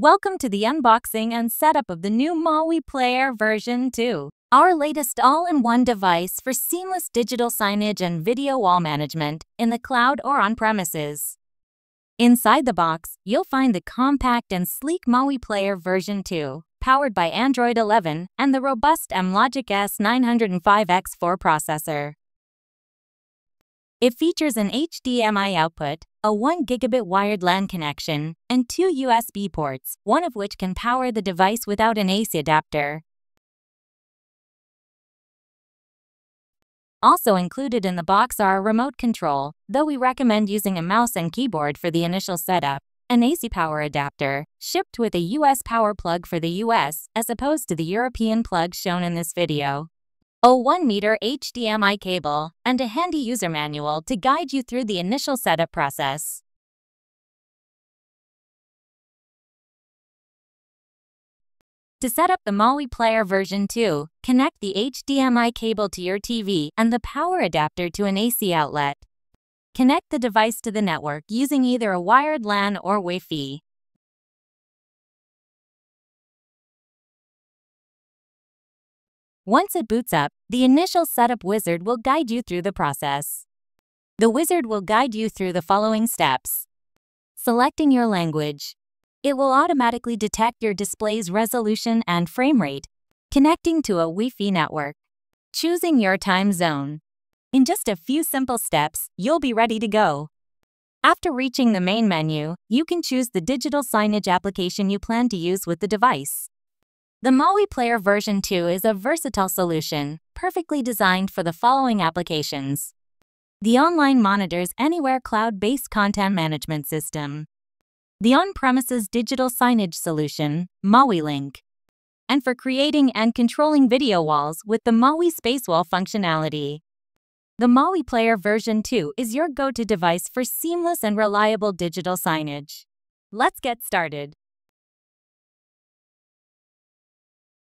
Welcome to the unboxing and setup of the new MAWi Player version 2, our latest all-in-one device for seamless digital signage and video wall management in the cloud or on premises. Inside the box, you'll find the compact and sleek MAWi Player version 2, powered by Android 11 and the robust AMLOGIC S905X4 processor. It features an HDMI output, a 1 gigabit wired LAN connection, and 2 USB ports, one of which can power the device without an AC adapter. Also included in the box are a remote control, though we recommend using a mouse and keyboard for the initial setup, an AC power adapter, shipped with a US power plug for the US as opposed to the European plug shown in this video, a 1-meter HDMI cable, and a handy user manual to guide you through the initial setup process. To set up the MAWi Player version 2, connect the HDMI cable to your TV and the power adapter to an AC outlet. Connect the device to the network using either a wired LAN or Wi-Fi. Once it boots up, the initial setup wizard will guide you through the process. The wizard will guide you through the following steps. Selecting your language. It will automatically detect your display's resolution and frame rate. Connecting to a Wi-Fi network. Choosing your time zone. In just a few simple steps, you'll be ready to go. After reaching the main menu, you can choose the digital signage application you plan to use with the device. The MAWi Player version 2 is a versatile solution, perfectly designed for the following applications. The online monitors anywhere cloud-based content management system. The on-premises digital signage solution, MAWi Link. And for creating and controlling video walls with the MAWi Spacewall functionality. The MAWi Player version 2 is your go-to device for seamless and reliable digital signage. Let's get started.